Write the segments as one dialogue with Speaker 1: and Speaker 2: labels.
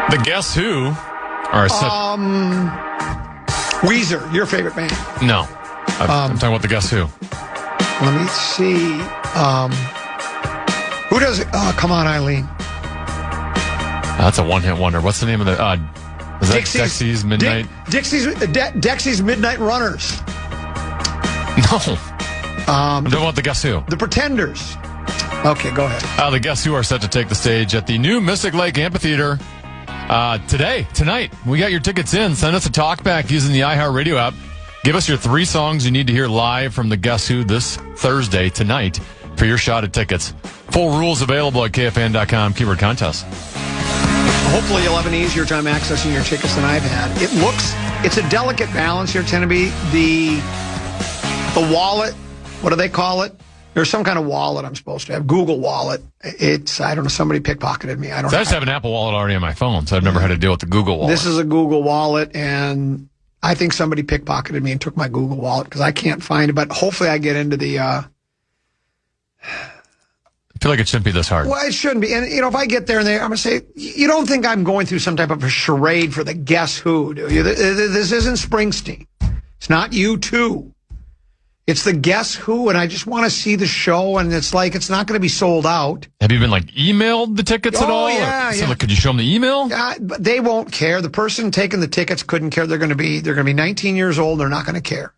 Speaker 1: The Guess Who are
Speaker 2: Weezer, your favorite band.
Speaker 1: No. I'm talking about the Guess Who.
Speaker 2: Let me see. Who does it? Come on, Eileen.
Speaker 1: That's a one-hit wonder. What's the name of the... is that Dexy's Midnight?
Speaker 2: Dexy's Midnight Runners.
Speaker 1: No. I don't want the Guess Who.
Speaker 2: The Pretenders. Okay, go ahead.
Speaker 1: The Guess Who are set to take the stage at the new Mystic Lake Amphitheater tonight. We got your tickets in. Send us a talkback using the iHeartRadio app. Give us your 3 songs you need to hear live from the Guess Who this Thursday, tonight, for your shot at tickets. Full rules available at KFAN.com. Keyword contest.
Speaker 2: Hopefully you'll have an easier time accessing your tickets than I've had. It's a delicate balance here, tend to be. The wallet, what do they call it? There's some kind of wallet I'm supposed to have. Google Wallet. I don't know, somebody pickpocketed me. I
Speaker 1: just have an Apple Wallet already on my phone, so I've never had to deal with the Google Wallet.
Speaker 2: This is a Google Wallet, and I think somebody pickpocketed me and took my Google Wallet because I can't find it, but hopefully I get into the... I
Speaker 1: feel like it shouldn't be this hard.
Speaker 2: Well, it shouldn't be. And, if I get there and I'm going to say, you don't think I'm going through some type of a charade for the Guess Who, do you? This isn't Springsteen. It's not U2. It's the Guess Who, and I just want to see the show, and it's not going to be sold out.
Speaker 1: Have you been, emailed the tickets at all?
Speaker 2: Yeah.
Speaker 1: Could you show them the email?
Speaker 2: But they won't care. The person taking the tickets couldn't care. They're going to be 19 years old. They're not going to care.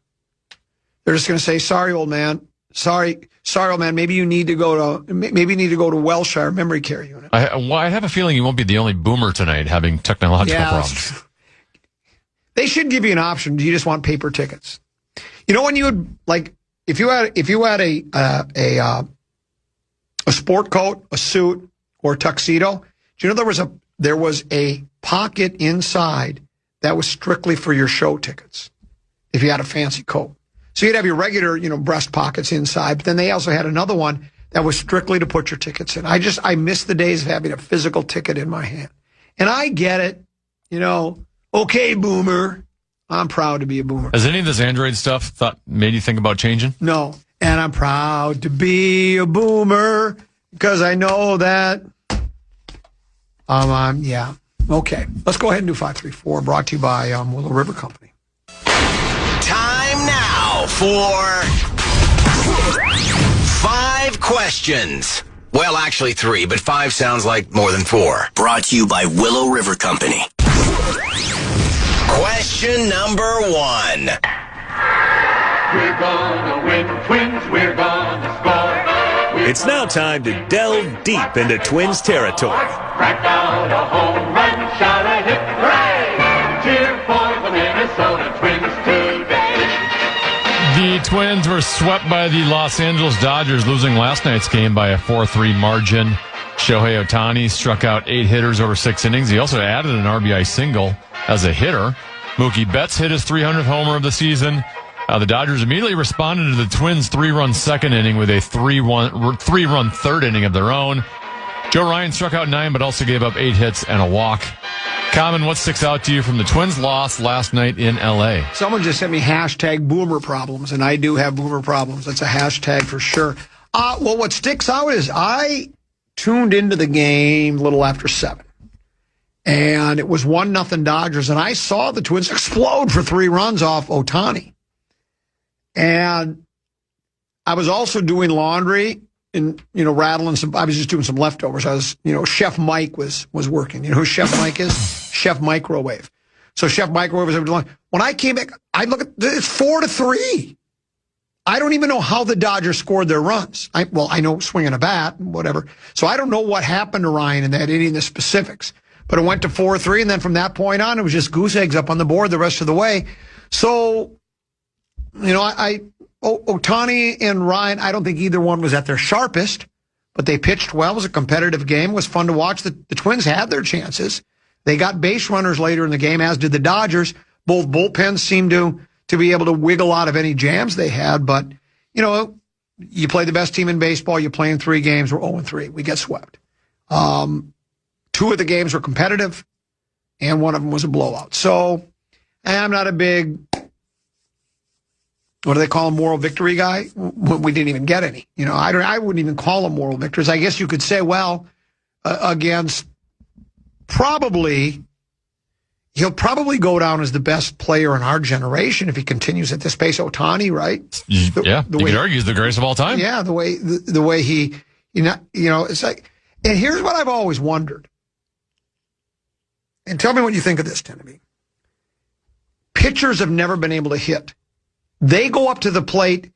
Speaker 2: They're just going to say, sorry, old man. Sorry, old man. Maybe you need to go to Wellshire Memory Care Unit.
Speaker 1: I have a feeling you won't be the only boomer tonight having technological problems.
Speaker 2: They should give you an option. Do you just want paper tickets? When you would if you had a sport coat, a suit, or a tuxedo, do you know there was a pocket inside that was strictly for your show tickets if you had a fancy coat. So you'd have your regular, breast pockets inside, but then they also had another one that was strictly to put your tickets in. I miss the days of having a physical ticket in my hand. And I get it, okay, boomer. I'm proud to be a boomer.
Speaker 1: Has any of this Android stuff made you think about changing?
Speaker 2: No. And I'm proud to be a boomer because I know that yeah. Okay. Let's go ahead and do 534, brought to you by Willow River Company.
Speaker 3: Time now for 5 questions. Well, actually 3, but 5 sounds like more than 4. Brought to you by Willow River Company. Question number 1.
Speaker 4: We're gonna win, Twins, we're gonna score.
Speaker 5: It's now time to delve deep into Twins territory.
Speaker 4: Crack out a home run, shout a hip hooray! Cheer for the Minnesota Twins today.
Speaker 1: The Twins were swept by the Los Angeles Dodgers, losing last night's game by a 4-3 margin. Shohei Ohtani struck out 8 hitters over 6 innings. He also added an RBI single as a hitter. Mookie Betts hit his 300th homer of the season. The Dodgers immediately responded to the Twins' 3-run second inning with a 3-run third inning of their own. Joe Ryan struck out 9, but also gave up 8 hits and a walk. Common, what sticks out to you from the Twins' loss last night in L.A.?
Speaker 2: Someone just sent me #boomer problems, and I do have boomer problems. That's a hashtag for sure. Well, what sticks out is I tuned into the game a little after 7. And it was 1-0 Dodgers, and I saw the Twins explode for 3 runs off Ohtani. And I was also doing laundry and, rattling I was just doing some leftovers. I was, Chef Mike was working. You know who Chef Mike is? Chef Microwave. So Chef Microwave was doing. When I came back, I look at it's 4-3. I don't even know how the Dodgers scored their runs. I know swinging a bat and whatever. So I don't know what happened to Ryan in that inning, the specifics. But it went to 4-3, and then from that point on, it was just goose eggs up on the board the rest of the way. So, Ohtani and Ryan, I don't think either one was at their sharpest, but they pitched well. It was a competitive game. It was fun to watch. The Twins had their chances. They got base runners later in the game, as did the Dodgers. Both bullpens seemed to be able to wiggle out of any jams they had. But, you play the best team in baseball. You play in 3 games. We're 0-3. We get swept. 2 of the games were competitive, and 1 of them was a blowout. So I'm not a big, what do they call him, moral victory guy? We didn't even get any. I wouldn't even call them moral victories. I guess you could say, against he'll probably go down as the best player in our generation if he continues at this pace. Ohtani, right?
Speaker 1: You could argue he's the greatest of all time.
Speaker 2: Yeah, the way he, it's like, and here's what I've always wondered. And tell me what you think of this, Timothy. Pitchers have never been able to hit. They go up to the plate.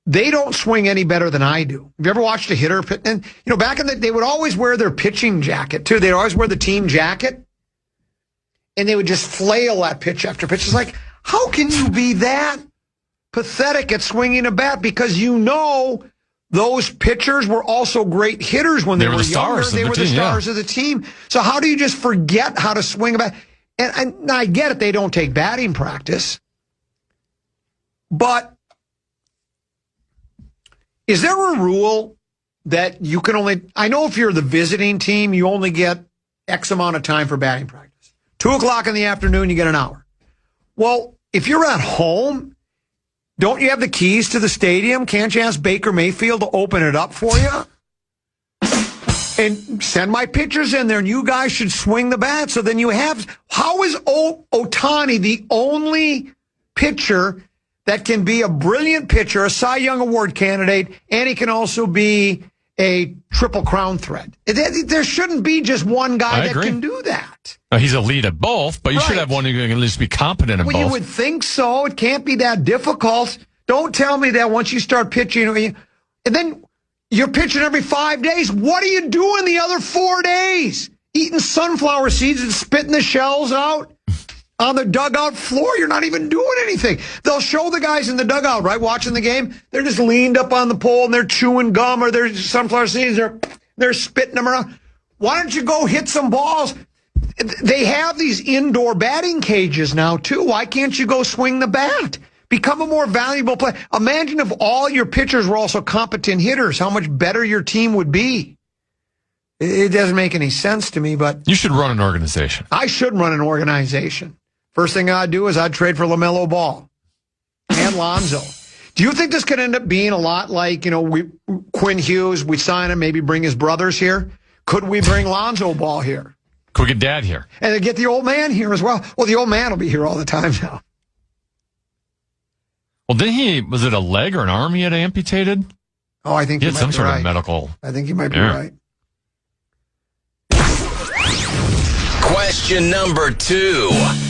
Speaker 2: They don't swing any better than I do. Have you ever watched a hitter? And, back in they would always wear their pitching jacket, too. They'd always wear the team jacket. And they would just flail at pitch after pitch. It's like, how can you be that pathetic at swinging a bat? Because those pitchers were also great hitters when they were younger. They were the stars of the team. So how do you just forget how to swing a bat? And I get it, they don't take batting practice. But is there a rule that you can only, I know if you're the visiting team, you only get X amount of time for batting practice. 2:00 in the afternoon, you get an hour. Well, if you're at home, don't you have the keys to the stadium? Can't you ask Baker Mayfield to open it up for you? And send my pitchers in there, and you guys should swing the bat. So then you have, how is Ohtani the only pitcher that can be a brilliant pitcher, a Cy Young Award candidate, and he can also be a Triple Crown threat? There shouldn't be just one guy that can do that.
Speaker 1: He's elite at both, but you should have one who can at least be competent in both.
Speaker 2: You would think so. It can't be that difficult. Don't tell me that once you start pitching, and then you're pitching every 5 days. What are you doing the other 4 days? Eating sunflower seeds and spitting the shells out on the dugout floor. You're not even doing anything. They'll show the guys in the dugout, right, watching the game. They're just leaned up on the pole and they're chewing gum or they're sunflower seeds. They're spitting them around. Why don't you go hit some balls? They have these indoor batting cages now, too. Why can't you go swing the bat? Become a more valuable player. Imagine if all your pitchers were also competent hitters, how much better your team would be. It doesn't make any sense to me, but...
Speaker 1: You should run an organization.
Speaker 2: I should run an organization. First thing I'd do is I'd trade for LaMelo Ball and Lonzo. Do you think this could end up being a lot like, Quinn Hughes, we sign him, maybe bring his brothers here? Could we bring Lonzo Ball here?
Speaker 1: Could we get Dad here?
Speaker 2: And then get the old man here as well. Well, the old man will be here all the time now.
Speaker 1: Well, was it a leg or an arm he had amputated?
Speaker 2: Oh, I think
Speaker 1: he had some sort of medical.
Speaker 2: I think you might be right.
Speaker 3: Question number 2.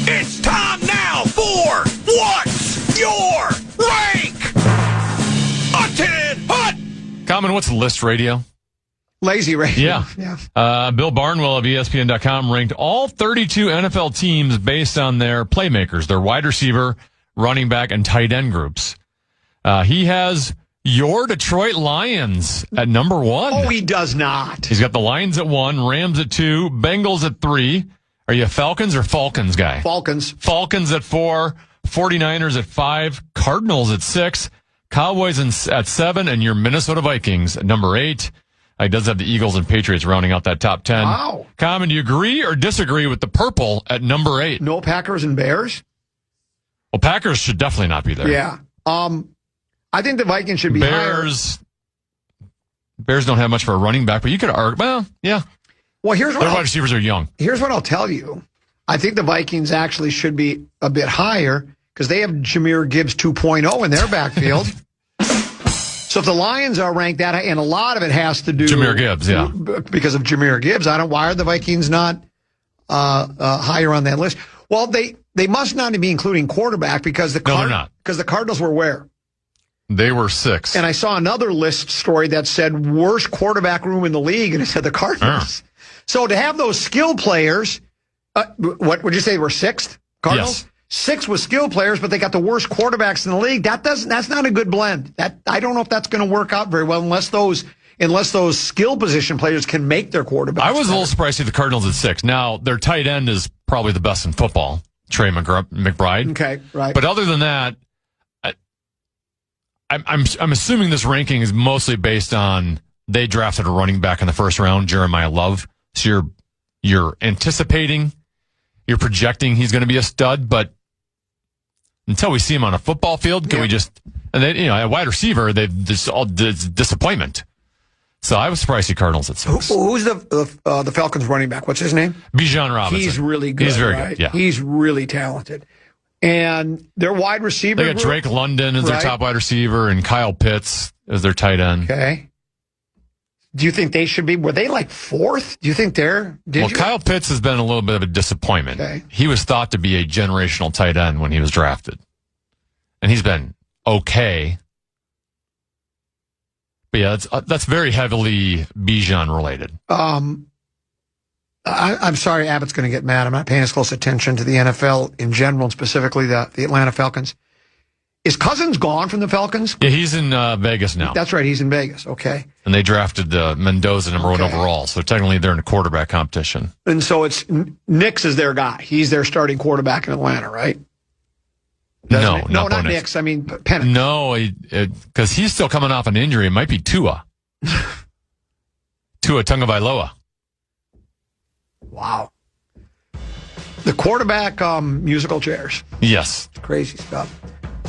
Speaker 5: It's time now for What's Your Rank? A 10 hut.
Speaker 1: Common, what's list radio?
Speaker 2: Lazy radio.
Speaker 1: Yeah. Bill Barnwell of ESPN.com ranked all 32 NFL teams based on their playmakers, their wide receiver, running back, and tight end groups. He has your Detroit Lions at number 1.
Speaker 2: Oh, he does not.
Speaker 1: He's got the Lions at 1, Rams at 2, Bengals at 3. Are you a Falcons or Falcons guy?
Speaker 2: Falcons.
Speaker 1: Falcons at 4, 49ers at 5, Cardinals at 6, Cowboys at 7, and your Minnesota Vikings at number 8. He does have the Eagles and Patriots rounding out that top 10.
Speaker 2: Wow.
Speaker 1: Common, do you agree or disagree with the purple at number 8?
Speaker 2: No Packers and Bears?
Speaker 1: Well, Packers should definitely not be there.
Speaker 2: Yeah. I think the Vikings should be higher.
Speaker 1: Bears don't have much for a running back, but you could argue, well, yeah.
Speaker 2: Well, here's what
Speaker 1: their wide receivers are young.
Speaker 2: Here's what I'll tell you. I think the Vikings actually should be a bit higher because they have Jahmyr Gibbs 2.0 in their backfield. So if the Lions are ranked that high, and a lot of it has to do
Speaker 1: Jahmyr Gibbs, yeah,
Speaker 2: because of Jahmyr Gibbs. Why are the Vikings not higher on that list? Well, they must not be including quarterback because they're not. Because the Cardinals were where?
Speaker 1: They were 6.
Speaker 2: And I saw another list story that said worst quarterback room in the league, and it said the Cardinals. So to have those skill players, what would you say? They were 6th? Cardinals?
Speaker 1: Yes.
Speaker 2: 6 with skill players, but they got the worst quarterbacks in the league. That's not a good blend. I don't know if that's going to work out very well unless those skill position players can make their quarterbacks.
Speaker 1: I was a little surprised to see the Cardinals at 6. Now, their tight end is probably the best in football, Trey McBride.
Speaker 2: Okay, right.
Speaker 1: But other than that, I'm assuming this ranking is mostly based on they drafted a running back in the first round, Jeremiah Love. So you're anticipating, you're projecting he's going to be a stud, but until we see him on a football field, can we just, and then, a wide receiver, it's disappointment. So I was surprised the Cardinals at 6.
Speaker 2: Who's the Falcons running back? What's his name?
Speaker 1: Bijan Robinson.
Speaker 2: He's really good.
Speaker 1: He's very
Speaker 2: right?
Speaker 1: good, yeah.
Speaker 2: He's really talented. And their wide receiver.
Speaker 1: They got Drake London as their top wide receiver and Kyle Pitts as their tight end.
Speaker 2: Okay. Do you think they should be? Were they like 4th? Do you think they're?
Speaker 1: Kyle Pitts has been a little bit of a disappointment.
Speaker 2: Okay.
Speaker 1: He was thought to be a generational tight end when he was drafted. And he's been okay. But yeah, that's very heavily Bijan related.
Speaker 2: I'm sorry, Abbott's going to get mad. I'm not paying as close attention to the NFL in general, and specifically the Atlanta Falcons. Is Cousins gone from the Falcons?
Speaker 1: Yeah, he's in Vegas now.
Speaker 2: That's right, he's in Vegas. Okay.
Speaker 1: And they drafted Mendoza number 1 overall, so technically they're in a quarterback competition.
Speaker 2: And so it's Nix is their guy. He's their starting quarterback in Atlanta, right?
Speaker 1: No,
Speaker 2: not Nix. I mean Penix.
Speaker 1: No, because he's still coming off an injury. It might be Tua. Tua Tagovailoa.
Speaker 2: Wow. The quarterback musical chairs.
Speaker 1: Yes.
Speaker 2: It's crazy stuff.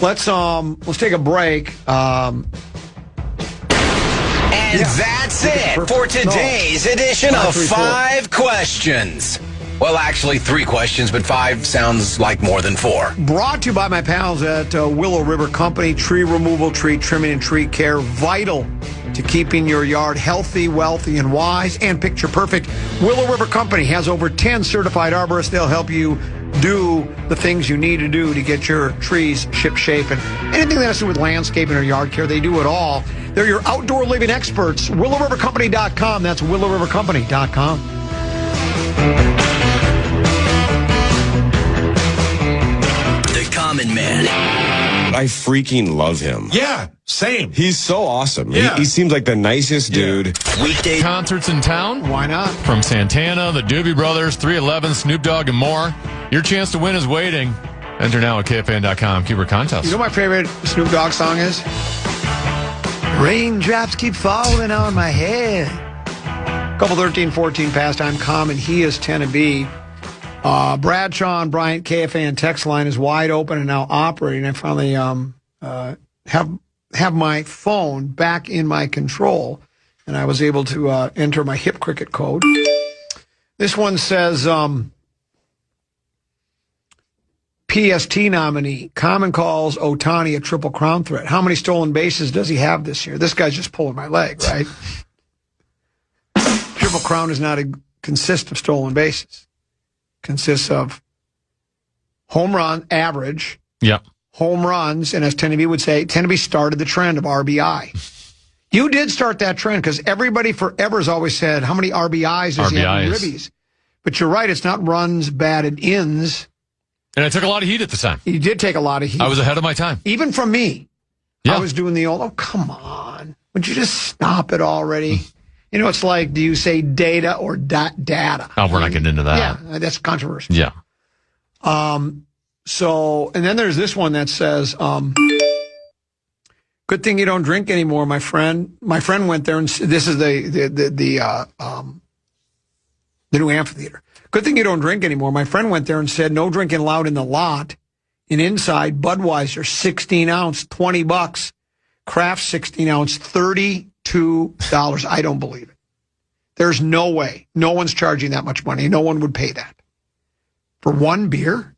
Speaker 2: Let's take a break.
Speaker 3: And that's it for today's edition of 5 Questions. Well, actually 3 questions, but 5 sounds like more than 4.
Speaker 2: Brought to you by my pals at Willow River Company. Tree removal, tree trimming, and tree care. Vital to keeping your yard healthy, wealthy, and wise, and picture perfect. Willow River Company has over 10 certified arborists. They'll help you do the things you need to do to get your trees ship-shape. And anything that has to do with landscaping or yard care, they do it all. They're your outdoor living experts. WillowRiverCompany.com. That's WillowRiverCompany.com.
Speaker 3: The Common Man.
Speaker 6: I freaking love him.
Speaker 7: Yeah, same.
Speaker 6: He's so awesome.
Speaker 7: Yeah.
Speaker 6: He seems like the nicest dude.
Speaker 3: Weekday
Speaker 1: Concerts in town?
Speaker 2: Why not?
Speaker 1: From Santana, the Doobie Brothers, 311, Snoop Dogg, and more. Your chance to win is waiting. Enter now at KFAN.com. Keyword contest.
Speaker 2: You know what my favorite Snoop Dogg song is? Raindrops keep falling on my head. Couple 13-14 pastime common. He is 10 to be. Bradshaw and Bryant KFAN text line is wide open and now operating. I finally have my phone back in my control, and I was able to enter my hip cricket code. This one says PST nominee. Common calls Ohtani a triple crown threat. How many stolen bases does he have this year? This guy's just pulling my leg, right? Triple crown does not consist of stolen bases. Consists of home run average, home runs, and as Tenneby would say, Tenneby started the trend of RBI. You did start that trend because everybody forever has always said, how many RBIs does he have in ribbies? But you're right, it's not runs, batted ins.
Speaker 1: And I took a lot of heat at the time.
Speaker 2: You did take a lot of heat.
Speaker 1: I was ahead of my time.
Speaker 2: Even from me.
Speaker 1: Yeah.
Speaker 2: I was doing the old, oh, come on. Would you just stop it already? You know, it's like, do you say data or data?
Speaker 1: Oh, we're not getting into that.
Speaker 2: Yeah, that's controversial.
Speaker 1: Yeah.
Speaker 2: So, and then there's this one that says, good thing you don't drink anymore, my friend. My friend went there, and this is the new amphitheater. Good thing you don't drink anymore. My friend went there and said, no drinking allowed in the lot. And inside, Budweiser, 16 ounce, $20. Craft 16 ounce, $32. I don't believe it. There's no way. No one's charging that much money. No one would pay that. For one beer?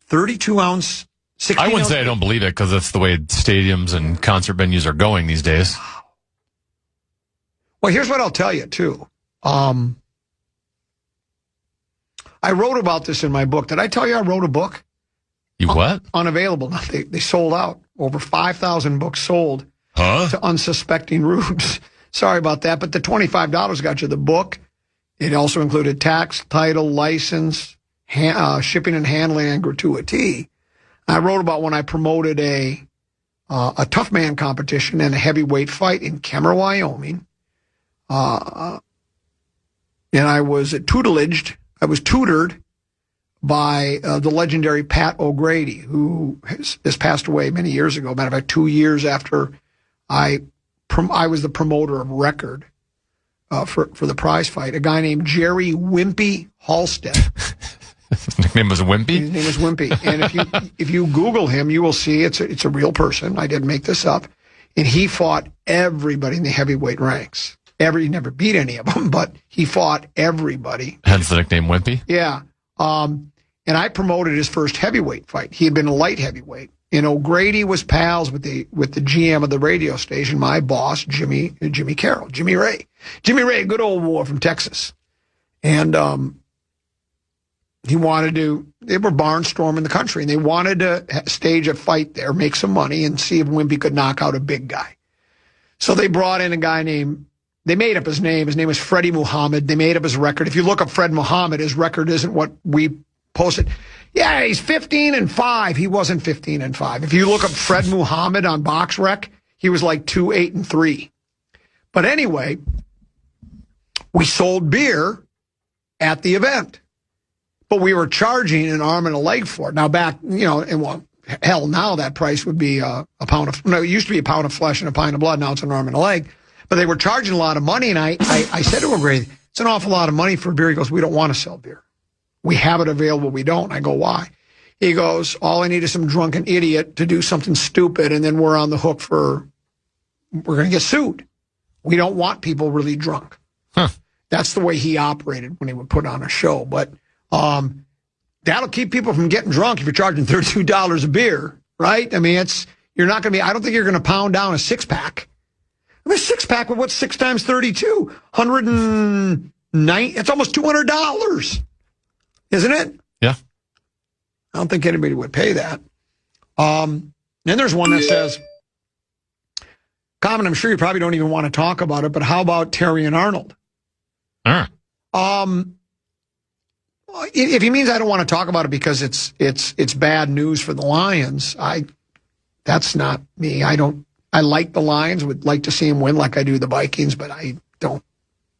Speaker 2: 32 ounce, 16
Speaker 1: I wouldn't
Speaker 2: ounce
Speaker 1: say I don't believe it because that's the way stadiums and concert venues are going these days.
Speaker 2: Well, here's what I'll tell you, too. I wrote about this in my book. Did I tell you I wrote a book?
Speaker 1: You what?
Speaker 2: Unavailable. Now, they sold out. Over 5,000 books sold to unsuspecting rubes. Sorry about that, but the $25 got you the book. It also included tax, title, license, shipping and handling, and gratuity. I wrote about when I promoted a tough man competition and a heavyweight fight in Kemmer, Wyoming. And I was I was tutored by the legendary Pat O'Grady, who has passed away many years ago. Matter of fact, 2 years after I was the promoter of record for the prize fight. A guy named Jerry Wimpy Halstead.
Speaker 1: His nickname was Wimpy?
Speaker 2: His name is Wimpy. And if you Google him, you will see it's a real person. I didn't make this up. And he fought everybody in the heavyweight ranks. He never beat any of them, but he fought everybody.
Speaker 1: Hence the nickname Wimpy?
Speaker 2: Yeah. And I promoted his first heavyweight fight. He had been a light heavyweight. And O'Grady was pals with the GM of the radio station, my boss, Jimmy Carroll, Jimmy Ray. Jimmy Ray, good old war from Texas. And they were barnstorming the country, and they wanted to stage a fight there, make some money, and see if Wimpy could knock out a big guy. So they brought in a guy they made up his name. His name was Freddie Muhammad. They made up his record. If you look up Fred Muhammad, his record isn't what we posted. Yeah, he's 15-5. He wasn't 15-5. If you look up Fred Muhammad on BoxRec, he was like 2-8-3. But anyway, we sold beer at the event, but we were charging an arm and a leg for it. Now back, now that price would be a pound of, it used to be a pound of flesh and a pint of blood. Now it's an arm and a leg. But they were charging a lot of money, and I said to him, it's an awful lot of money for beer. He goes, we don't want to sell beer. We have it available. We don't. I go, why? He goes, all I need is some drunken idiot to do something stupid, and then we're on the hook we're going to get sued. We don't want people really drunk.
Speaker 1: Huh. That's
Speaker 2: the way he operated when he would put on a show. But that'll keep people from getting drunk if you're charging $32 a beer, right? I mean, you're not going to be, I don't think you're going to pound down a six-pack. I mean, a six-pack with what's 6 times 32? 109. It's almost $200, isn't it?
Speaker 1: Yeah.
Speaker 2: I don't think anybody would pay that. Then there's one that says, Common, I'm sure you probably don't even want to talk about it, but how about Terry and Arnold? If he means I don't want to talk about it because it's bad news for the Lions, that's not me. I like the Lions, would like to see them win like I do the Vikings, but I don't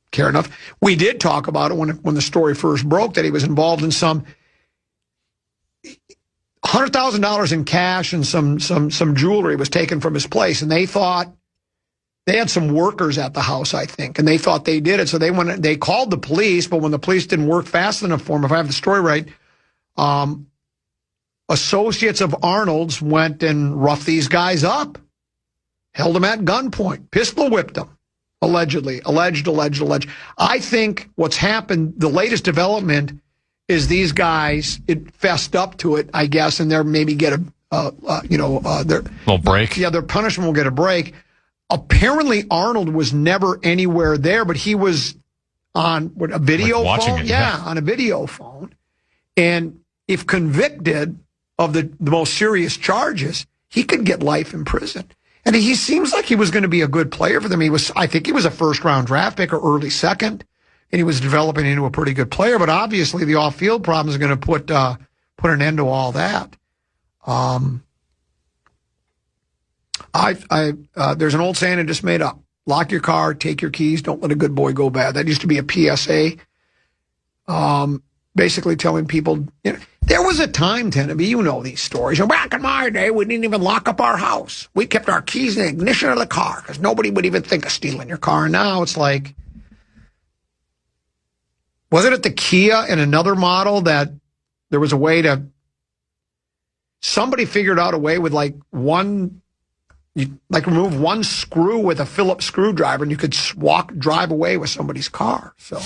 Speaker 2: care enough. We did talk about it when the story first broke that he was involved in some $100,000 in cash and some jewelry was taken from his place, and they thought they had some workers at the house, I think, and they thought they did it. So they called the police, but when the police didn't work fast enough for them, if I have the story right, associates of Arnold's went and roughed these guys up. Held him at gunpoint, pistol whipped him, allegedly. Alleged. I think what's happened, the latest development is these guys, it fessed up to it, I guess, and they're maybe get their
Speaker 1: little break.
Speaker 2: Yeah, their punishment will get a break. Apparently, Arnold was never anywhere there, but he was on a video phone.
Speaker 1: It,
Speaker 2: yeah, on a video phone. And if convicted of the most serious charges, he could get life in prison. And he seems like he was going to be a good player for them. I think he was a first-round draft pick or early second, and he was developing into a pretty good player. But obviously, the off-field problem is going to put an end to all that. There's an old saying I just made up: lock your car, take your keys, don't let a good boy go bad. That used to be a PSA. Basically telling people, there was a time, Teneby, you know these stories. Back in my day, we didn't even lock up our house. We kept our keys in the ignition of the car because nobody would even think of stealing your car. And now it's like, wasn't it the Kia in another model that there was a way to, somebody figured out a way with remove one screw with a Phillips screwdriver and you could drive away with somebody's car. So,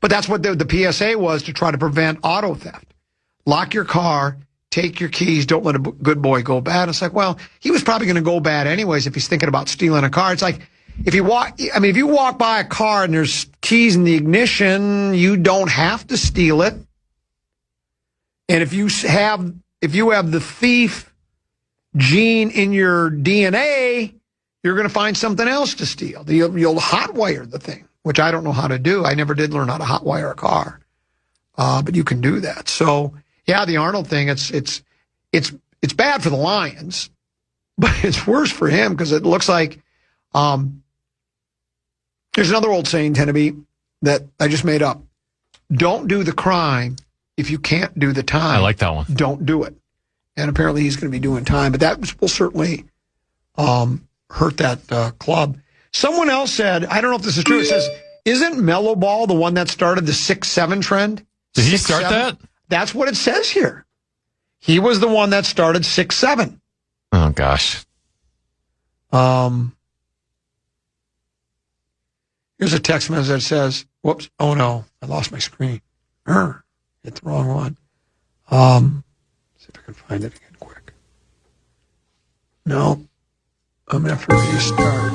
Speaker 2: but that's what the PSA was to try to prevent auto theft. Lock your car, take your keys, don't let a good boy go bad. It's like, well, he was probably going to go bad anyways if he's thinking about stealing a car. It's like, if you walk by a car and there's keys in the ignition, you don't have to steal it. And if you have the thief gene in your DNA, you're going to find something else to steal. You'll hotwire the thing, which I don't know how to do. I never did learn how to hotwire a car, but you can do that. So yeah, the Arnold thing, it's bad for the Lions, but it's worse for him because it looks like there's another old saying, Teneby, that I just made up: don't do the crime if you can't do the time.
Speaker 1: I like that one.
Speaker 2: Don't do it. And apparently he's going to be doing time, but that will certainly hurt that club. Someone else said, I don't know if this is true, it says, isn't Mellow Ball the one that started the 6-7 trend?
Speaker 1: Did he start that?
Speaker 2: That's what it says here. He was the one that started 6-7.
Speaker 1: Oh, gosh.
Speaker 2: Here's a text message that says, whoops, oh no, I lost my screen. Hit the wrong one. See if I can find it again quick. No. I'm going to have to restart.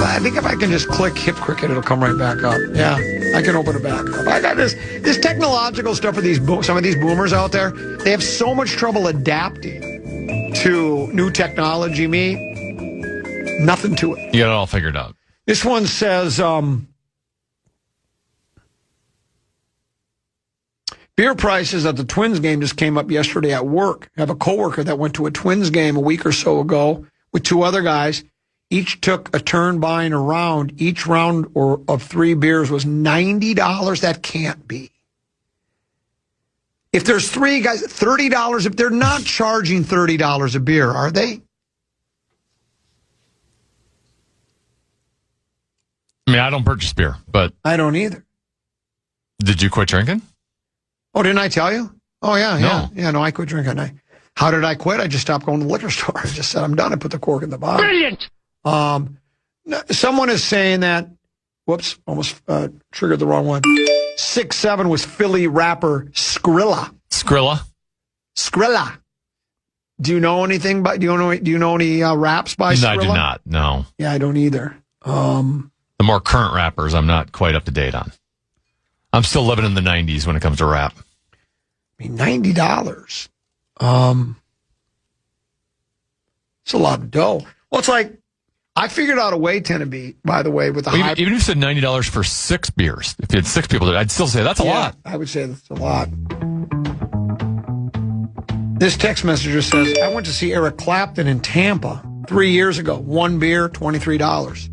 Speaker 2: I think if I can just click Hip Cricket, it'll come right back up. Yeah, I can open it back up. I got this technological stuff with some of these boomers out there. They have so much trouble adapting to new technology. Me, nothing to it.
Speaker 1: You got it all figured out.
Speaker 2: This one says, beer prices at the Twins game just came up yesterday at work. I have a coworker that went to a Twins game a week or so ago with two other guys. Each took a turn buying a round. Each round of 3 beers was $90. That can't be. If there's 3 guys, $30. If they're not charging $30 a beer, are they?
Speaker 1: I mean, I don't purchase beer, but...
Speaker 2: I don't either.
Speaker 1: Did you quit drinking?
Speaker 2: Oh, didn't I tell you? Oh, yeah. No, I quit drinking. How did I quit? I just stopped going to the liquor store. I just said, I'm done. I put the cork in the bottle.
Speaker 4: Brilliant!
Speaker 2: Someone is saying that, whoops, almost triggered the wrong one. 6'7" was Philly rapper Skrilla. Skrilla. Do you know anything? Do you know any raps by Skrilla?
Speaker 1: No, I do not. No.
Speaker 2: Yeah, I don't either.
Speaker 1: The more current rappers, I'm not quite up to date on. I'm still living in the 90s when it comes to rap.
Speaker 2: I mean, $90. It's a lot of dough. Well, it's like, I figured out a way, Tenneby, by the way, with the
Speaker 1: even if you said $90 for 6 beers, if you had 6 people, I'd still say that's a lot.
Speaker 2: I would say that's a lot. This text messenger says, I went to see Eric Clapton in Tampa 3 years ago. 1 beer, $23.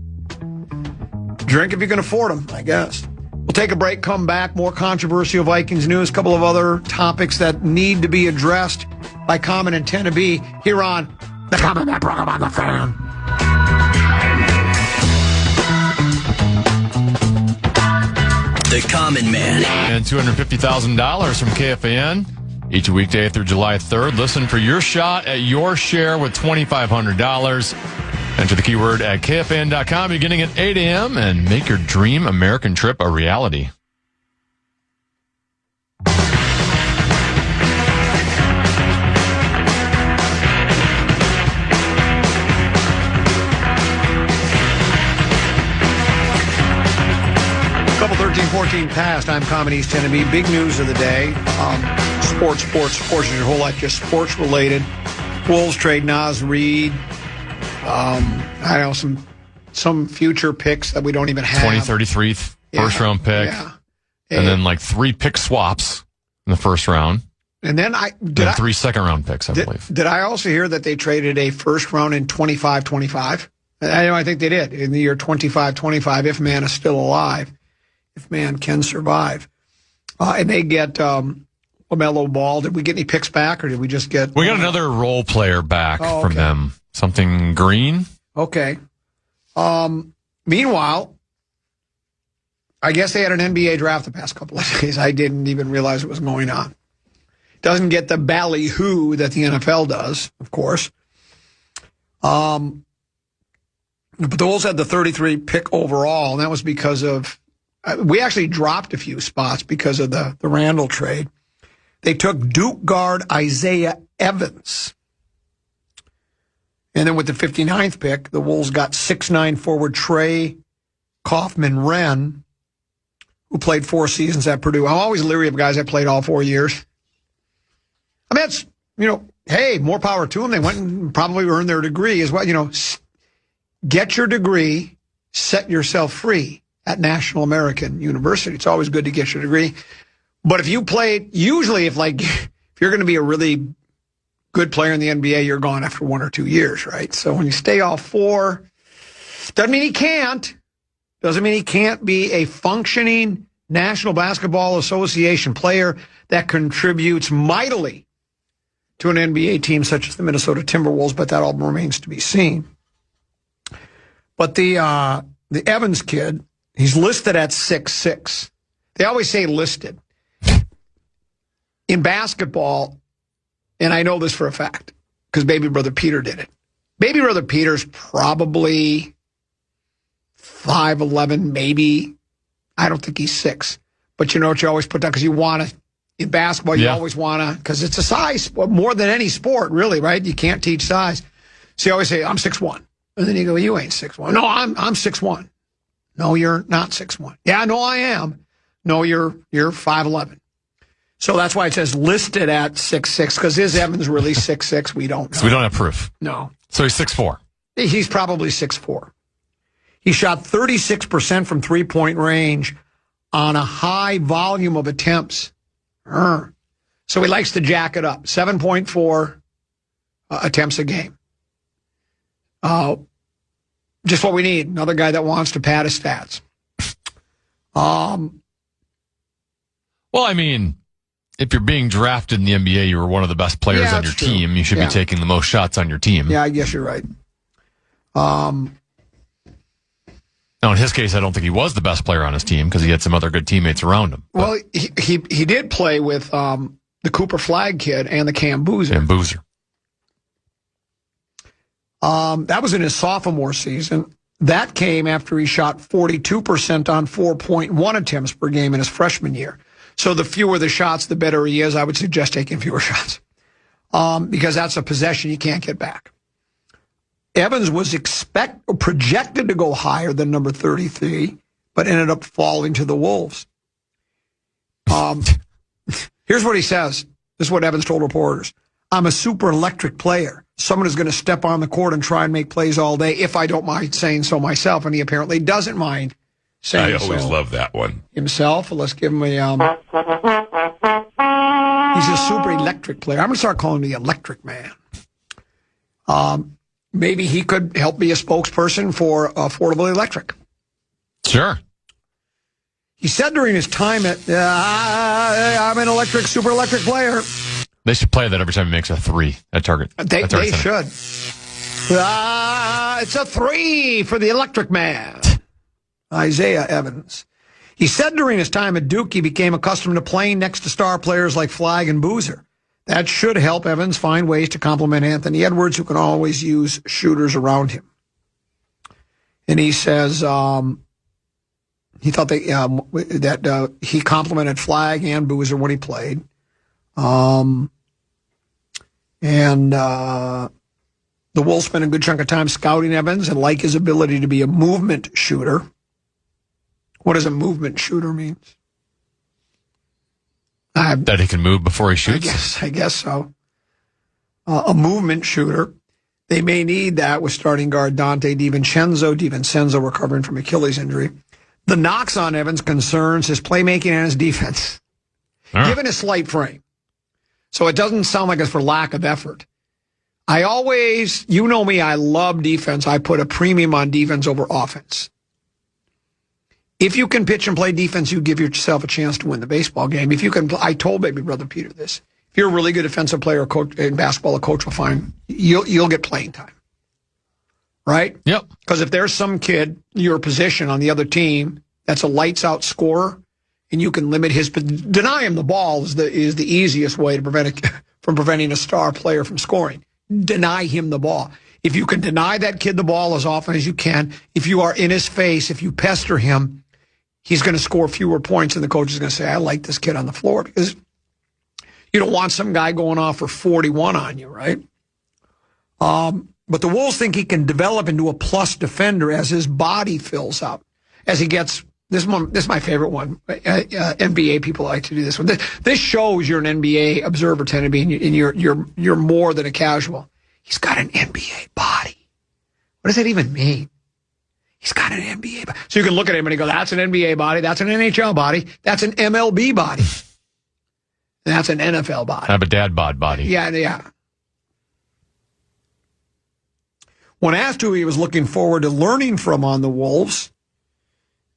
Speaker 2: Drink if you can afford them, I guess. We'll take a break, come back, more controversial Vikings news, a couple of other topics that need to be addressed by Common and Tenneby here on the Common Man program on the Fan.
Speaker 7: The Common Man.
Speaker 1: And $250,000 from KFAN each weekday through July 3rd. Listen for your shot at your share with $2,500. Enter the keyword at KFAN.com beginning at 8 a.m. and make your dream American trip a reality.
Speaker 2: Couple 13-14 past. I'm Comedy's Tenneby. Big news of the day. Sports is your whole life just sports related. Wolves trade Naz Reid. I know some future picks that we don't even have.
Speaker 1: 2033 first round pick.
Speaker 2: Yeah.
Speaker 1: And then like 3 pick swaps in the first round.
Speaker 2: And then
Speaker 1: 3 second round picks, I believe.
Speaker 2: Did I also hear that they traded a first round in 25-25? I think they did in the year 25-25 if man is still alive, if man can survive. And they get LaMelo Ball. Did we get any picks back or did we just get...
Speaker 1: We got another role player back from them. Something green.
Speaker 2: Okay. Meanwhile, I guess they had an NBA draft the past couple of days. I didn't even realize it was going on. Doesn't get the ballyhoo that the NFL does, of course. But the Wolves had the 33 pick overall, and that was because of... we actually dropped a few spots because of the Randall trade. They took Duke guard Isaiah Evans. And then with the 59th pick, the Wolves got 6'9" forward Trey Kaufman-Wren, who played 4 seasons at Purdue. I'm always leery of guys that played all 4 years. I mean, it's, hey, more power to them. They went and probably earned their degree as well. Get your degree, set yourself free at National American University. It's always good to get your degree. But if you played, usually if you're going to be a really good player in the NBA, you're gone after 1 or 2 years, right? So when you stay all 4, doesn't mean he can't. Doesn't mean he can't be a functioning National Basketball Association player that contributes mightily to an NBA team such as the Minnesota Timberwolves, but that all remains to be seen. But the Evans kid, he's listed at 6'6". They always say listed. In basketball, and I know this for a fact, because baby brother Peter did it. Baby Brother Peter's probably 5'11", maybe. I don't think he's 6. But you know what you always put down, because you want to, in basketball, you always want to, because it's a size, more than any sport, really, right? You can't teach size. So you always say, I'm 6'1". And then you go, you ain't 6'1". No, I'm 6'1". No, you're not 6'1". Yeah, no, I am. No, you're 5'11". So that's why it says listed at 6'6", because is Evans really 6'6"? We don't know.
Speaker 1: So we don't have proof.
Speaker 2: No.
Speaker 1: So he's 6'4".
Speaker 2: He's probably 6'4". He shot 36% from three-point range on a high volume of attempts. So he likes to jack it up. 7.4 attempts a game. Just what we need. Another guy that wants to pad his stats.
Speaker 1: Well, I mean, if you're being drafted in the NBA, you were one of the best players on your team. You should be taking the most shots on your team.
Speaker 2: Yeah, I guess you're right.
Speaker 1: Now, in his case, I don't think he was the best player on his team because he had some other good teammates around him.
Speaker 2: Well, he did play with the Cooper Flagg kid and the Cam Boozer.
Speaker 1: And Boozer.
Speaker 2: That was in his sophomore season. That came after he shot 42% on 4.1 attempts per game in his freshman year. So the fewer the shots, the better he is. I would suggest taking fewer shots because that's a possession you can't get back. Evans was projected to go higher than number 33, but ended up falling to the Wolves. Here's what he says. This is what Evans told reporters. I'm a super electric player. Someone is going to step on the court and try and make plays all day if I don't mind saying so myself. And he apparently doesn't mind saying so.
Speaker 8: I always love that one.
Speaker 2: Himself. Let's give him a... he's a super electric player. I'm going to start calling him the electric man. Maybe he could help be a spokesperson for Affordable Electric.
Speaker 1: Sure.
Speaker 2: He said during his time at, I'm an super electric player.
Speaker 1: They should play that every time he makes a 3 at Target.
Speaker 2: They should. It's a 3 for the electric man. Isaiah Evans. He said during his time at Duke, he became accustomed to playing next to star players like Flagg and Boozer. That should help Evans find ways to complement Anthony Edwards, who can always use shooters around him. And he says he thought that he complimented Flagg and Boozer when he played. And the Wolves spent a good chunk of time scouting Evans and like his ability to be a movement shooter. What does a movement shooter mean?
Speaker 1: That he can move before he shoots?
Speaker 2: I guess so. A movement shooter. They may need that with starting guard Dante DiVincenzo. DiVincenzo recovering from Achilles injury. The knocks on Evans concerns his playmaking and his defense, given his slight frame. So it doesn't sound like it's for lack of effort. I always, you know me, I love defense. I put a premium on defense over offense. If you can pitch and play defense, you give yourself a chance to win the baseball game. If you can, I told baby brother Peter this. If you're a really good defensive player or coach in basketball, a coach will find you'll get playing time. Right?
Speaker 1: Yep.
Speaker 2: Because if there's some kid, your position on the other team, that's a lights out scorer, and you can limit his, deny him the ball is the easiest way to preventing a star player from scoring. Deny him the ball. If you can deny that kid the ball as often as you can, if you are in his face, if you pester him, he's going to score fewer points, and the coach is going to say, I like this kid on the floor, because you don't want some guy going off for 41 on you, right? But the Wolves think he can develop into a plus defender as his body fills up, as he gets. This is my favorite one. NBA people like to do this one. This shows you're an NBA observer, tend to be, and you're more than a casual. He's got an NBA body. What does that even mean? He's got an NBA body. So you can look at him and you go, that's an NBA body, that's an NHL body, that's an MLB body, and that's an NFL body.
Speaker 1: I have a dad bod body.
Speaker 2: Yeah. When asked who he was looking forward to learning from on the Wolves,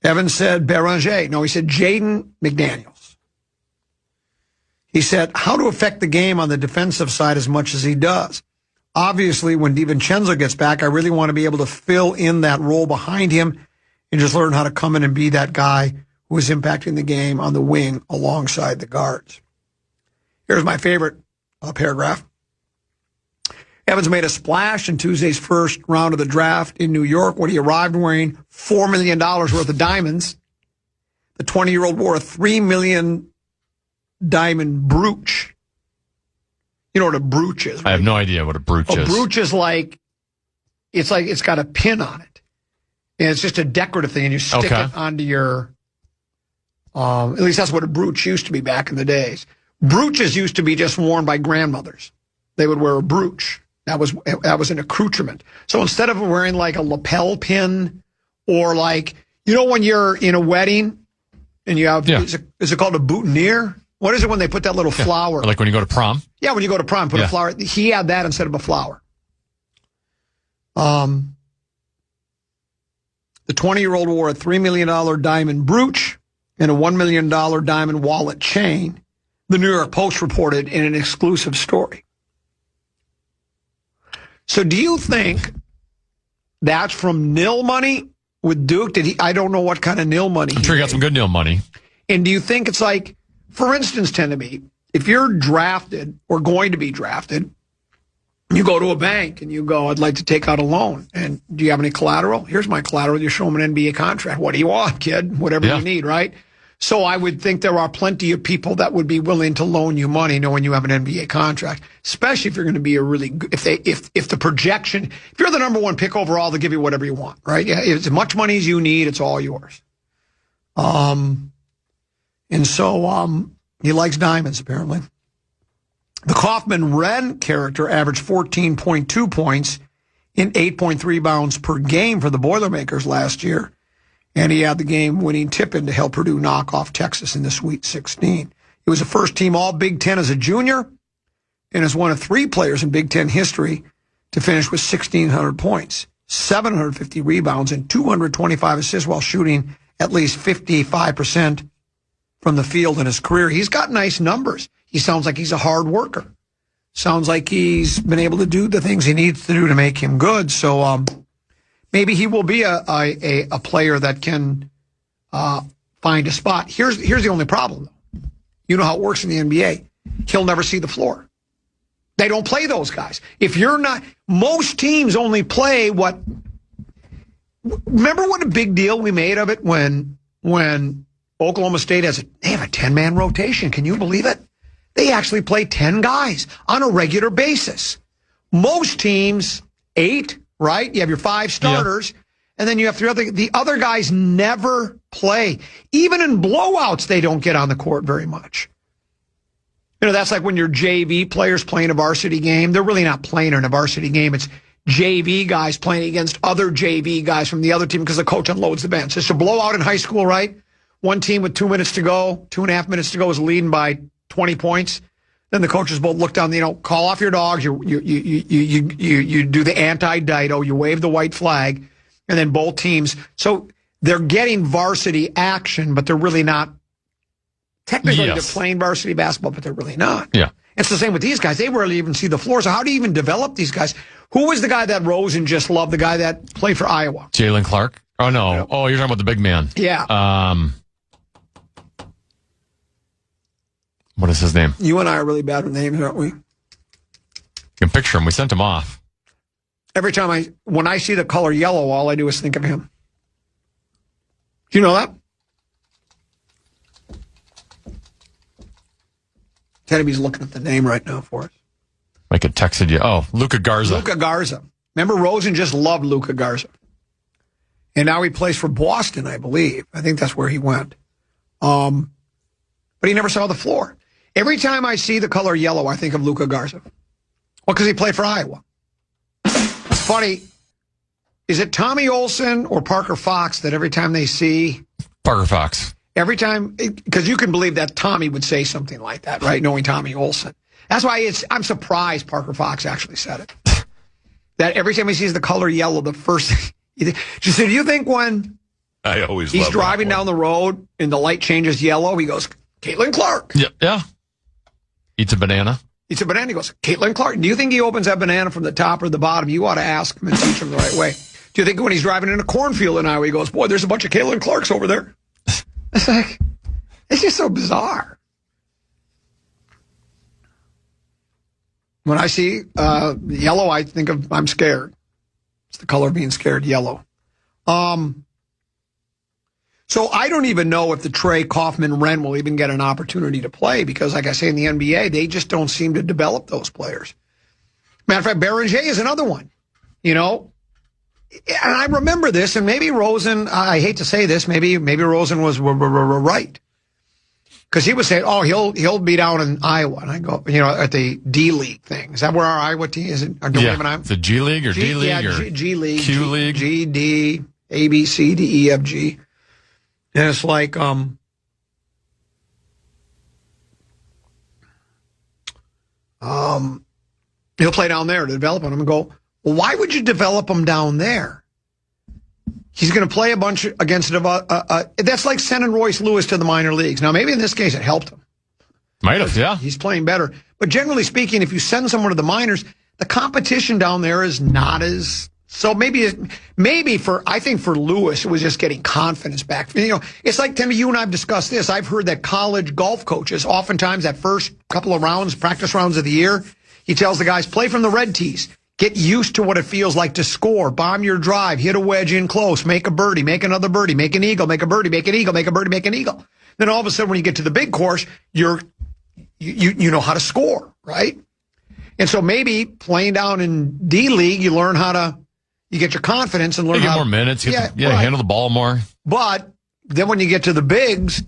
Speaker 2: Evans said Beranger. No, he said Jaden McDaniels. He said how to affect the game on the defensive side as much as he does. Obviously, when DiVincenzo gets back, I really want to be able to fill in that role behind him and just learn how to come in and be that guy who is impacting the game on the wing alongside the guards. Here's my favorite paragraph. Evans made a splash in Tuesday's first round of the draft in New York when he arrived wearing $4 million worth of diamonds. The 20-year-old wore a $3 million diamond brooch. You know what a brooch is, right?
Speaker 1: I have no idea what a brooch is.
Speaker 2: A brooch is like it's got a pin on it. And it's just a decorative thing, and you stick it onto your, at least that's what a brooch used to be back in the days. Brooches used to be just worn by grandmothers. They would wear a brooch. That was an accoutrement. So instead of wearing like a lapel pin or like, you know, when you're in a wedding and you have, is it called a boutonniere? What is it when they put that little flower?
Speaker 1: Like when you go to prom?
Speaker 2: Yeah, when you go to prom, put a flower. He had that instead of a flower. The 20-year-old wore a $3 million diamond brooch and a $1 million diamond wallet chain, the New York Post reported in an exclusive story. So do you think that's from nil money with Duke? I don't know what kind of nil money.
Speaker 1: I'm sure he got some good nil money.
Speaker 2: And do you think it's like, for instance, Tenneby, if you're drafted or going to be drafted, you go to a bank and you go, I'd like to take out a loan. And do you have any collateral? Here's my collateral. You show them an NBA contract. What do you want, kid? Whatever you need, right? So I would think there are plenty of people that would be willing to loan you money knowing you have an NBA contract, especially if you're going to be a really good, if the projection, if you're the number one pick overall, they'll give you whatever you want, right? Yeah, as much money as you need, it's all yours. And so he likes diamonds, apparently. The Kaufman-Wren character averaged 14.2 points in 8.3 rebounds per game for the Boilermakers last year. And he had the game-winning tip-in to help Purdue knock off Texas in the Sweet 16. He was a first-team All-Big Ten as a junior and is one of 3 players in Big Ten history to finish with 1,600 points, 750 rebounds, and 225 assists while shooting at least 55% from the field in his career. He's got nice numbers. He sounds like he's a hard worker. Sounds like he's been able to do the things he needs to do to make him good. So maybe he will be a player that can find a spot. Here's the only problem, though. You know how it works in the NBA. He'll never see the floor. They don't play those guys. If you're not, most teams only play what. Remember what a big deal we made of it when Oklahoma State they have a 10-man rotation. Can you believe it? They actually play 10 guys on a regular basis. Most teams, 8, right? You have your 5 starters, and then you have 3 the other guys never play. Even in blowouts, they don't get on the court very much. You know, that's like when your JV players playing a varsity game. They're really not playing in a varsity game. It's JV guys playing against other JV guys from the other team because the coach unloads the bench. It's a blowout in high school, right? One team with 2 minutes to go, 2.5 minutes to go is leading by 20 points. Then the coaches both look down, call off your dogs. You do the anti-Dido. You wave the white flag, and then both teams. So they're getting varsity action, but they're really not. Technically, they're playing varsity basketball, but they're really not.
Speaker 1: Yeah.
Speaker 2: It's the same with these guys. They rarely even see the floor. So how do you even develop these guys? Who was the guy that Rosen just loved? The guy that played for Iowa?
Speaker 1: Jalen Clark? Oh, no. Oh, you're talking about the big man.
Speaker 2: Yeah.
Speaker 1: What is his name?
Speaker 2: You and I are really bad with names, aren't we?
Speaker 1: You can picture him. We sent him off.
Speaker 2: Every time when I see the color yellow, all I do is think of him. Do you know that? Tenneby's looking at the name right now for us.
Speaker 1: I could texted you. Oh, Luka Garza.
Speaker 2: Luka Garza. Remember, Rosen just loved Luka Garza. And now he plays for Boston, I believe. I think that's where he went. But he never saw the floor. Every time I see the color yellow, I think of Luka Garza. Well, because he played for Iowa. It's funny. Is it Tommy Olson or Parker Fox that every time they see...
Speaker 1: Parker Fox.
Speaker 2: Every time... Because you can believe that Tommy would say something like that, right? Knowing Tommy Olson. That's why I'm surprised Parker Fox actually said it. That every time he sees the color yellow, the first... do you think when
Speaker 5: I always
Speaker 2: he's driving down the road and the light changes yellow, he goes, Caitlin Clark.
Speaker 1: Yeah. Eats a banana.
Speaker 2: He goes, Caitlin Clark. Do you think he opens that banana from the top or the bottom? You ought to ask him and teach him the right way. Do you think when he's driving in a cornfield in Iowa, he goes, boy, there's a bunch of Caitlin Clarks over there? It's like, it's just so bizarre. When I see yellow, I think I'm scared. It's the color of being scared, yellow. So I don't even know if the Trey Kaufman-Wren will even get an opportunity to play because, like I say, in the NBA, they just don't seem to develop those players. Matter of fact, Beringer is another one, you know. And I remember this, and maybe Rosen, I hate to say this, maybe Rosen was right. Because he was saying, oh, he'll be down in Iowa. And I go, you know, at the D-League thing. Is that where our Iowa team is?
Speaker 1: The G League or D League?
Speaker 2: Yeah, G League.
Speaker 1: Q League?
Speaker 2: G, D, A, B, C, D, E, F, G. And it's like, he'll play down there to develop him and go, well, why would you develop him down there? He's going to play a bunch against that's like sending Royce Lewis to the minor leagues. Now, maybe in this case it helped him.
Speaker 1: Might have, yeah.
Speaker 2: He's playing better. But generally speaking, if you send someone to the minors, the competition down there is not as... So maybe for Lewis, it was just getting confidence back. You know, it's like, Timmy, you and I have discussed this. I've heard that college golf coaches, oftentimes that first couple of rounds, practice rounds of the year, he tells the guys, play from the red tees. Get used to what it feels like to score, bomb your drive, hit a wedge in close, make a birdie, make another birdie, make an eagle, make a birdie, make an eagle, make a birdie, make an eagle. Then all of a sudden, when you get to the big course, you know how to score, right? And so maybe playing down in D League, you learn how to, you get your confidence and learn
Speaker 1: you get
Speaker 2: how
Speaker 1: more minutes,
Speaker 2: right.
Speaker 1: handle the ball more.
Speaker 2: But then when you get to the bigs,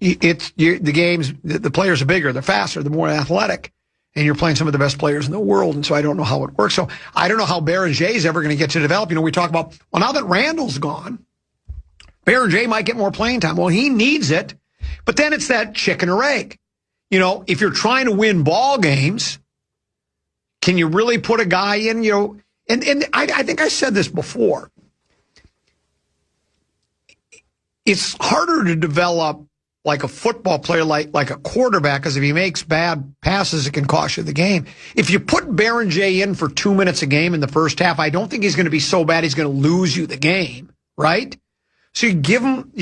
Speaker 2: the players are bigger, they're faster, they're more athletic. And you're playing some of the best players in the world, and so I don't know how it works. So I don't know how Beringer is ever going to get to develop. You know, we talk about, well, now that Randall's gone, Beringer might get more playing time. Well, he needs it, but then it's that chicken or egg. You know, if you're trying to win ball games, can you really put a guy in, you know, and I think I said this before. It's harder to develop like a football player, like a quarterback, because if he makes bad passes, it can cost you the game. If you put Beringer in for 2 minutes a game in the first half, I don't think he's going to be so bad he's going to lose you the game, right? So you give him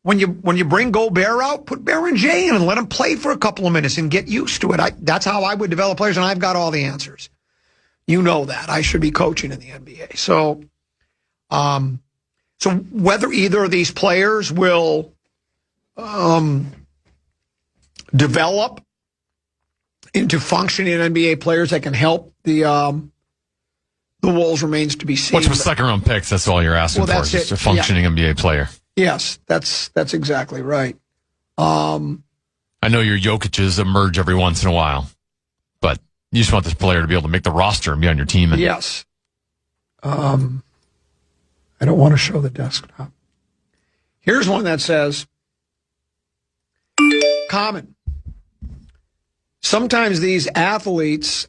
Speaker 2: when you bring Gobert out, put Beringer in and let him play for a couple of minutes and get used to it. That's how I would develop players, and I've got all the answers. You know that. I should be coaching in the NBA. So whether either of these players will develop into functioning NBA players that can help the Wolves remains to be seen.
Speaker 1: What's with second-round picks? That's all you're asking for, just a functioning NBA player.
Speaker 2: Yes, that's exactly right.
Speaker 1: I know your Jokic's emerge every once in a while, but you just want this player to be able to make the roster and be on your team. And
Speaker 2: yes. I don't want to show the desktop. Here's one that says, common. Sometimes these athletes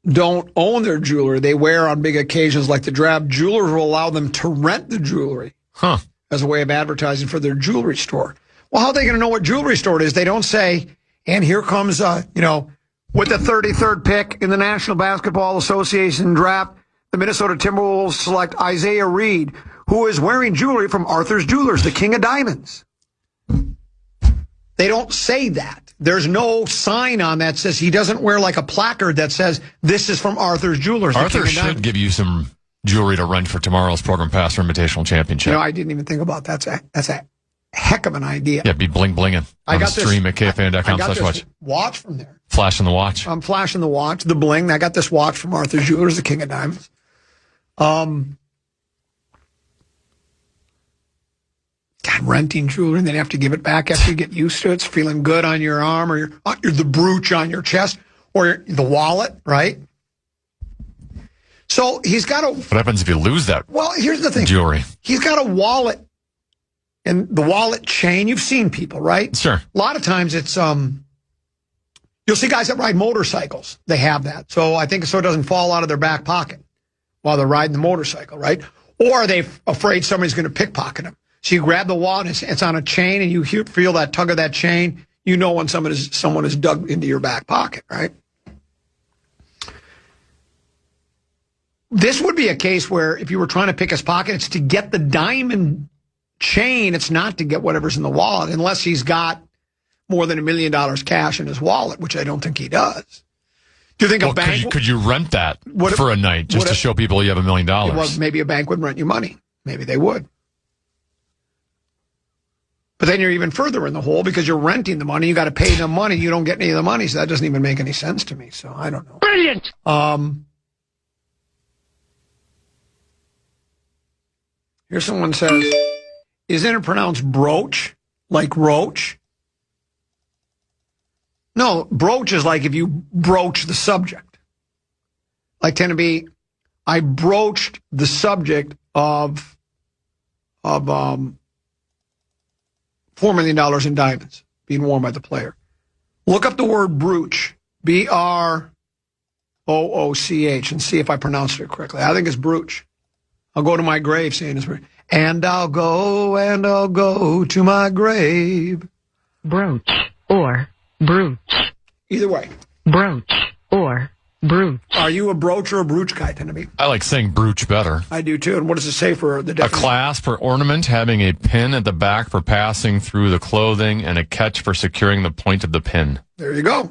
Speaker 2: don't own their jewelry. They wear on big occasions like the draft. Jewelers will allow them to rent the jewelry as a way of advertising for their jewelry store. Well, how are they going to know what jewelry store it is? They don't say, and here comes, with the 33rd pick in the National Basketball Association draft, the Minnesota Timberwolves select Isaiah Reed, who is wearing jewelry from Arthur's Jewelers, the King of Diamonds. They don't say that. There's no sign on that says he doesn't wear like a placard that says this is from Arthur's Jewelers.
Speaker 1: Arthur should give you some jewelry to rent for tomorrow's Program Pass or Invitational Championship.
Speaker 2: I didn't even think about that. That's a heck of an idea.
Speaker 1: Yeah, be bling-blinging on the stream at KFAN.com/watch.
Speaker 2: Watch from there.
Speaker 1: Flashing the watch.
Speaker 2: I'm flashing the watch, the bling. I got this watch from Arthur's Jewelers, the King of Diamonds. God, renting jewelry and then have to give it back after you get used to it. It's feeling good on your arm or the brooch on your chest or the wallet, right? So he's got a...
Speaker 1: What happens if you lose that?
Speaker 2: Well, here's the thing.
Speaker 1: Jewelry.
Speaker 2: He's got a wallet and the wallet chain. You've seen people, right?
Speaker 1: Sure.
Speaker 2: A lot of times it's... You'll see guys that ride motorcycles. They have that. So I think so it doesn't fall out of their back pocket while they're riding the motorcycle, right? Or are they afraid somebody's going to pickpocket them? So you grab the wallet, it's on a chain, and you feel that tug of that chain. You know when someone is dug into your back pocket, right? This would be a case where if you were trying to pick his pocket, it's to get the diamond chain. It's not to get whatever's in the wallet, unless he's got more than $1 million cash in his wallet, which I don't think he does. Do you think a bank...
Speaker 1: Could you rent that for a night just to show people you have $1 million?
Speaker 2: Well, maybe a bank would rent you money. Maybe they would. But then you're even further in the hole because you're renting the money. You got to pay them money. You don't get any of the money, so that doesn't even make any sense to me. So I don't know.
Speaker 8: Brilliant!
Speaker 2: Here someone says, isn't it pronounced broach, like roach? No, broach is like if you broach the subject. Like tend to be, I broached the subject of $4 million in diamonds being worn by the player. Look up the word brooch, B-R-O-O-C-H, and see if I pronounced it correctly. I think it's brooch. I'll go to my grave saying it's brooch. And I'll go to my grave.
Speaker 8: Brooch or brooch.
Speaker 2: Either way.
Speaker 8: Brooch or brooch.
Speaker 2: Are you a brooch or a brooch guy, tend to be?
Speaker 1: I like saying brooch better.
Speaker 2: I do too. And what does it say for the definition?
Speaker 1: A clasp or ornament having a pin at the back for passing through the clothing and a catch for securing the point of the pin.
Speaker 2: There you go.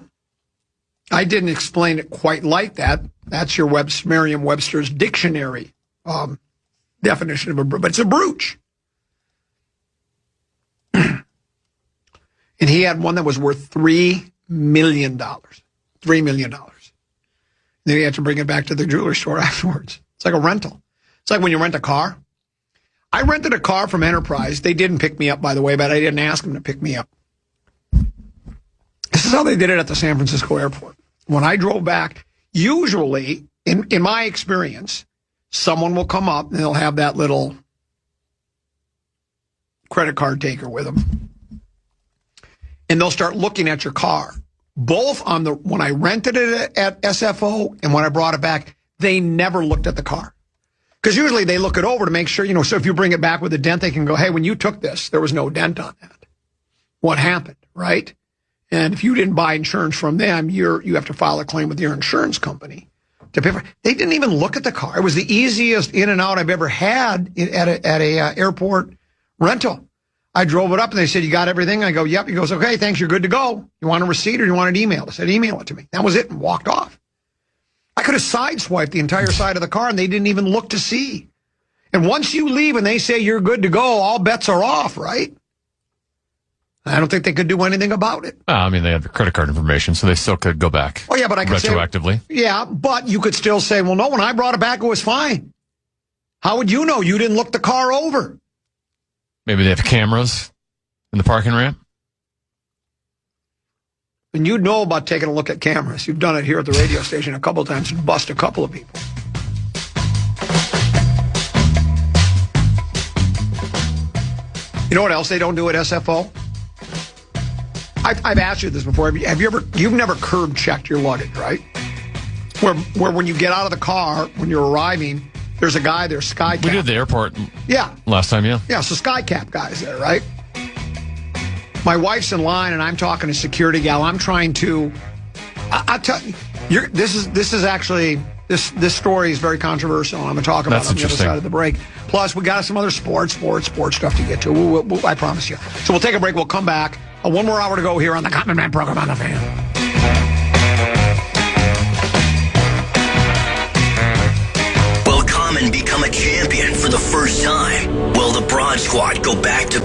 Speaker 2: I didn't explain it quite like that. That's your Merriam-Webster's dictionary definition of a brooch. But it's a brooch. And he had one that was worth $3 million. $3 million. Then he had to bring it back to the jewelry store afterwards. It's like a rental. It's like when you rent a car. I rented a car from Enterprise. They didn't pick me up, by the way, but I didn't ask them to pick me up. This is how they did it at the San Francisco airport. When I drove back, usually, in my experience, someone will come up and they'll have that little credit card taker with them. And they'll start looking at your car. Both on when I rented it at SFO and when I brought it back, they never looked at the car. Because usually they look it over to make sure, so if you bring it back with a dent, they can go, hey, when you took this, there was no dent on that. What happened, right? And if you didn't buy insurance from them, you have to file a claim with your insurance company to pay for it. They didn't even look at the car. It was the easiest in and out I've ever had at a airport rental. I drove it up and they said, you got everything? I go, yep. He goes, okay, thanks, you're good to go. You want a receipt or you want it emailed? I said, email it to me. That was it, and walked off. I could have sideswiped the entire side of the car and they didn't even look to see. And once you leave and they say you're good to go, all bets are off, right? I don't think they could do anything about it.
Speaker 1: I mean, they have the credit card information, so they still could go back.
Speaker 2: Oh, yeah, but I could
Speaker 1: retroactively.
Speaker 2: Yeah, but you could still say, well, no, when I brought it back, it was fine. How would you know? You didn't look the car over.
Speaker 1: Maybe they have cameras in the parking ramp.
Speaker 2: And you'd know about taking a look at cameras. You've done it here at the radio station a couple of times and bust a couple of people. You know what else they don't do at SFO? I've asked you this before. You've never curb checked your luggage, right? Where when you get out of the car, when you're arriving, there's a guy there, Sky Cap.
Speaker 1: We did at the airport.
Speaker 2: Yeah.
Speaker 1: Last time, yeah.
Speaker 2: Yeah, so Sky Cap guy's there, right? My wife's in line, and I'm talking to security gal. I'm trying to. I tell you, this story is very controversial. I'm going to talk about it on the other side of the break. Plus, we got some other sports stuff to get to. I promise you. So we'll take a break. We'll come back. One more hour to go here on the Common Man program on the Fan.
Speaker 7: Will Common become a champion for the first time? Will the Broad Squad go back to